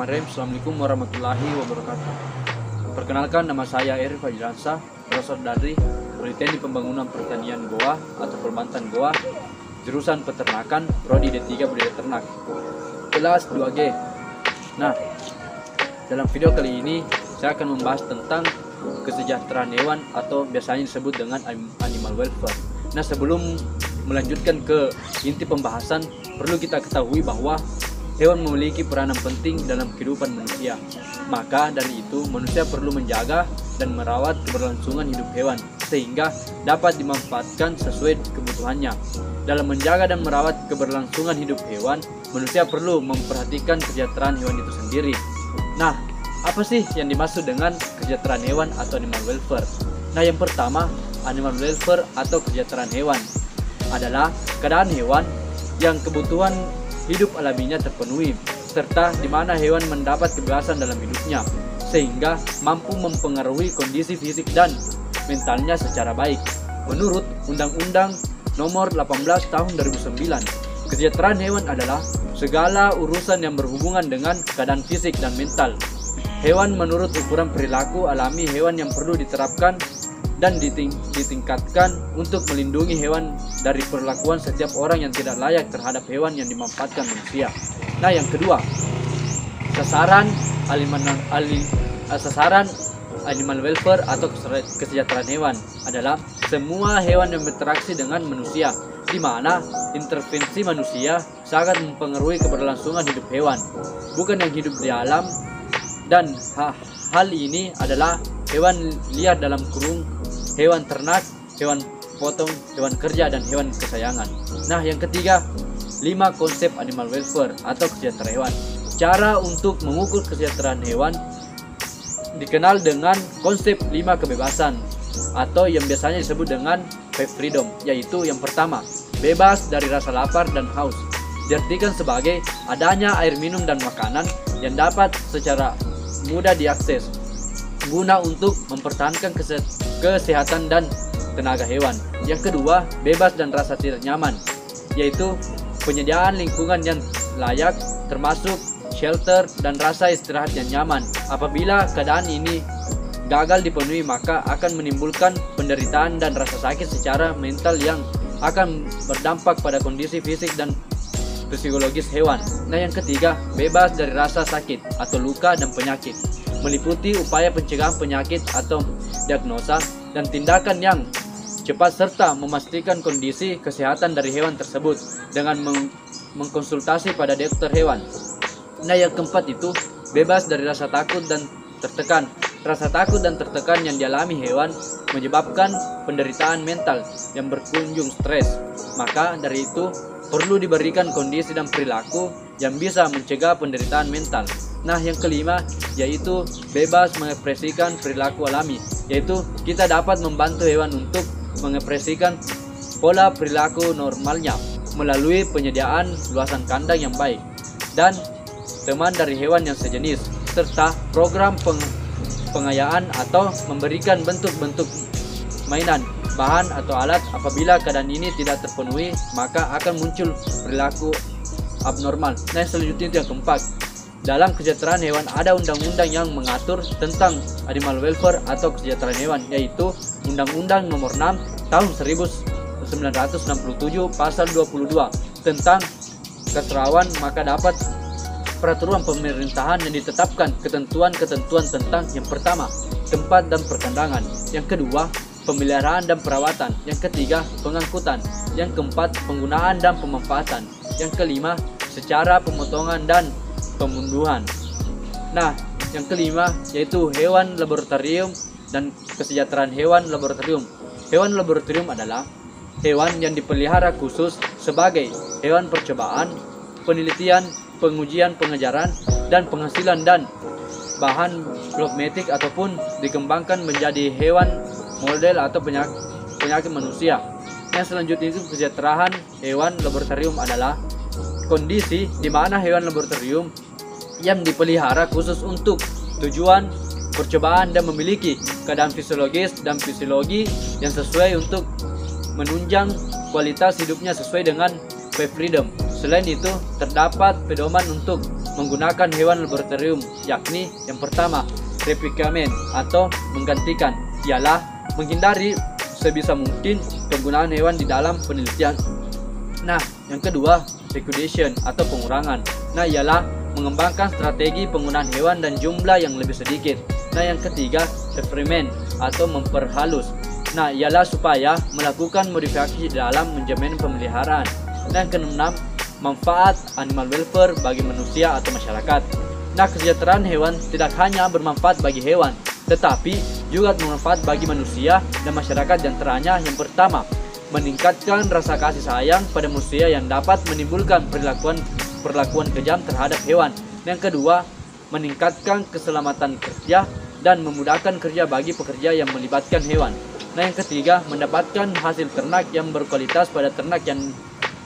Bismillahirrahmanirrahim. Assalamualaikum warahmatullahi wabarakatuh. Perkenalkan, nama saya Eri Fajransa, Profesor dari Penelitian di Pembangunan Pertanian Goa atau Perbantan Goa, jurusan Peternakan, Prodi D3 Budidaya Ternak, kelas 2G. Nah, dalam video kali ini saya akan membahas tentang kesejahteraan hewan atau biasanya disebut dengan animal welfare. Nah, sebelum melanjutkan ke inti pembahasan, perlu kita ketahui bahwa hewan memiliki peranan penting dalam kehidupan manusia. Maka dari itu, manusia perlu menjaga dan merawat keberlangsungan hidup hewan sehingga dapat dimanfaatkan sesuai kebutuhannya. Dalam menjaga dan merawat keberlangsungan hidup hewan, manusia perlu memperhatikan kesejahteraan hewan itu sendiri. Nah, apa sih yang dimaksud dengan kesejahteraan hewan atau animal welfare? Nah, yang pertama, animal welfare atau kesejahteraan hewan adalah keadaan hewan yang kebutuhan hidup alaminya terpenuhi, serta di mana hewan mendapat kebebasan dalam hidupnya, sehingga mampu mempengaruhi kondisi fisik dan mentalnya secara baik. Menurut Undang-Undang Nomor 18 Tahun 2009, kesejahteraan hewan adalah segala urusan yang berhubungan dengan keadaan fisik dan mental hewan menurut ukuran perilaku alami hewan yang perlu diterapkan dan ditingkatkan untuk melindungi hewan dari perlakuan setiap orang yang tidak layak terhadap hewan yang dimanfaatkan manusia. Nah, yang kedua, sasaran animal welfare atau kesejahteraan hewan adalah semua hewan yang berinteraksi dengan manusia, di mana intervensi manusia sangat mempengaruhi keberlangsungan hidup hewan, bukan yang hidup di alam. Dan hal ini adalah hewan liar dalam kurung, hewan ternak, hewan potong, hewan kerja, dan hewan kesayangan. Nah, yang ketiga, 5 konsep animal welfare atau kesejahteraan hewan. Cara untuk mengukur kesejahteraan hewan dikenal dengan konsep 5 kebebasan atau yang biasanya disebut dengan 5 freedom, yaitu yang pertama, bebas dari rasa lapar dan haus. Diartikan sebagai adanya air minum dan makanan yang dapat secara mudah diakses guna untuk mempertahankan kesehatan dan tenaga hewan. Yang kedua, bebas dan rasa tidak nyaman, yaitu penyediaan lingkungan yang layak termasuk shelter dan rasa istirahat yang nyaman. Apabila keadaan ini gagal dipenuhi, maka akan menimbulkan penderitaan dan rasa sakit secara mental yang akan berdampak pada kondisi fisik dan psikologis hewan. Nah, yang ketiga, bebas dari rasa sakit atau luka dan penyakit, meliputi upaya pencegahan penyakit atau diagnosa dan tindakan yang cepat serta memastikan kondisi kesehatan dari hewan tersebut dengan mengkonsultasi pada dokter hewan. Nah, yang keempat itu bebas dari rasa takut dan tertekan. Rasa takut dan tertekan yang dialami hewan menyebabkan penderitaan mental yang berkunjung stres. Maka dari itu perlu diberikan kondisi dan perilaku yang bisa mencegah penderitaan mental. Nah, yang kelima yaitu bebas mengekspresikan perilaku alami, yaitu kita dapat membantu hewan untuk mengekspresikan pola perilaku normalnya melalui penyediaan luasan kandang yang baik dan teman dari hewan yang sejenis, serta program pengayaan atau memberikan bentuk-bentuk mainan, bahan atau alat. Apabila keadaan ini tidak terpenuhi, maka akan muncul perilaku abnormal. Nah, selanjutnya yang keempat, dalam kesejahteraan hewan ada undang-undang yang mengatur tentang animal welfare atau kesejahteraan hewan, yaitu Undang-Undang Nomor 6 Tahun 1967 Pasal 22 tentang kesetaraan. Maka dapat peraturan pemerintahan yang ditetapkan ketentuan-ketentuan tentang yang pertama, tempat dan perkandangan, yang kedua, pemeliharaan dan perawatan, yang ketiga, pengangkutan, yang keempat, penggunaan dan pemanfaatan, yang kelima, secara pemotongan dan pembunuhan. Nah, yang kelima yaitu hewan laboratorium dan kesejahteraan hewan laboratorium. Hewan laboratorium adalah hewan yang dipelihara khusus sebagai hewan percobaan, penelitian, pengujian, pengajaran, dan penghasilan dan bahan kosmetik ataupun dikembangkan menjadi hewan model atau penyakit manusia. Yang selanjutnya itu kesejahteraan hewan laboratorium adalah kondisi di mana hewan laboratorium yang dipelihara khusus untuk tujuan percobaan dan memiliki keadaan fisiologis dan fisiologi yang sesuai untuk menunjang kualitas hidupnya sesuai dengan freedom. Selain itu, terdapat pedoman untuk menggunakan hewan laboratorium, yakni yang pertama, replikamen atau menggantikan, ialah menghindari sebisa mungkin penggunaan hewan di dalam penelitian. Nah, yang kedua, liquidation atau pengurangan. Nah, ialah mengembangkan strategi penggunaan hewan dan jumlah yang lebih sedikit. Nah, yang ketiga, refinement atau memperhalus. Nah, ialah supaya melakukan modifikasi dalam menjamin pemeliharaan. Nah, yang keenam, manfaat animal welfare bagi manusia atau masyarakat. Nah, kesejahteraan hewan tidak hanya bermanfaat bagi hewan, tetapi juga bermanfaat bagi manusia dan masyarakat. Di antaranya, yang pertama, meningkatkan rasa kasih sayang pada manusia yang dapat menimbulkan perlakuan kejam terhadap hewan. Yang kedua, meningkatkan keselamatan kerja dan memudahkan kerja bagi pekerja yang melibatkan hewan. Nah, yang ketiga, mendapatkan hasil ternak yang berkualitas pada ternak yang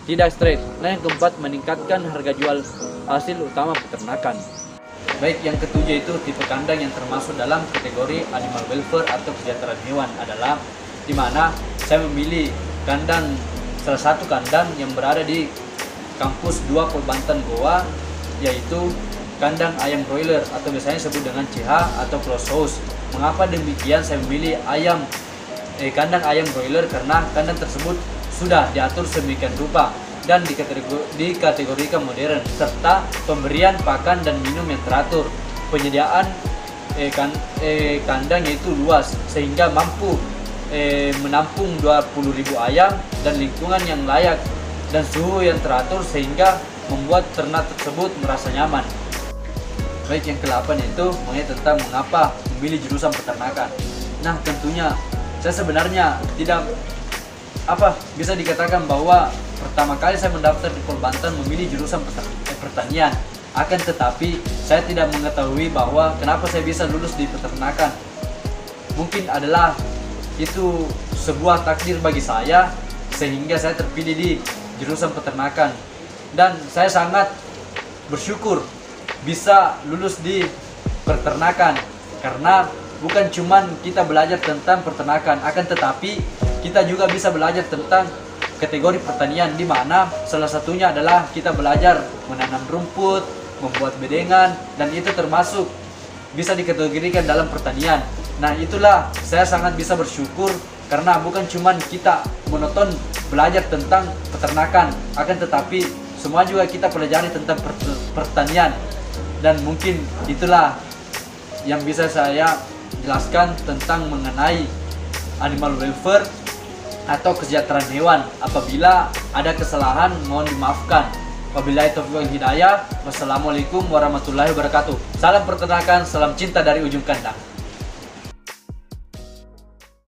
tidak stres. Nah, yang keempat, meningkatkan harga jual hasil utama peternakan. Baik, yang ketujuh itu tipe kandang yang termasuk dalam kategori animal welfare atau kesejahteraan hewan adalah di mana saya memilih salah satu kandang yang berada di kampus 2 Kolbantan Goa, yaitu kandang ayam broiler atau biasanya disebut dengan CH atau closed house. Mengapa demikian saya memilih kandang ayam broiler? Karena kandang tersebut sudah diatur sedemikian rupa dan dikategorikan modern, serta pemberian pakan dan minum yang teratur. Penyediaan kandang yaitu luas sehingga mampu menampung 20.000 ayam dan lingkungan yang layak dan suhu yang teratur sehingga membuat ternak tersebut merasa nyaman. Baik, yang ke-8 itu mengenai tentang mengapa memilih jurusan peternakan. Nah, tentunya saya sebenarnya tidak bisa dikatakan bahwa pertama kali saya mendaftar di Kolbantan memilih jurusan pertanian. Akan tetapi saya tidak mengetahui bahwa kenapa saya bisa lulus di peternakan. Mungkin adalah itu sebuah takdir bagi saya sehingga saya terpilih di jurusan peternakan, dan saya sangat bersyukur bisa lulus di peternakan karena bukan cuman kita belajar tentang peternakan, akan tetapi kita juga bisa belajar tentang kategori pertanian, di mana salah satunya adalah kita belajar menanam rumput, membuat bedengan, dan itu termasuk bisa dikategorikan dalam pertanian. Nah, itulah saya sangat bisa bersyukur karena bukan cuman kita monoton belajar tentang peternakan, akan tetapi semua juga kita pelajari tentang pertanian. Dan mungkin itulah yang bisa saya jelaskan tentang mengenai animal welfare atau kesejahteraan hewan. Apabila ada kesalahan mohon dimaafkan. Wabillahi taufiq wal hidayah. Wassalamualaikum warahmatullahi wabarakatuh. Salam peternakan, salam cinta dari ujung kandang.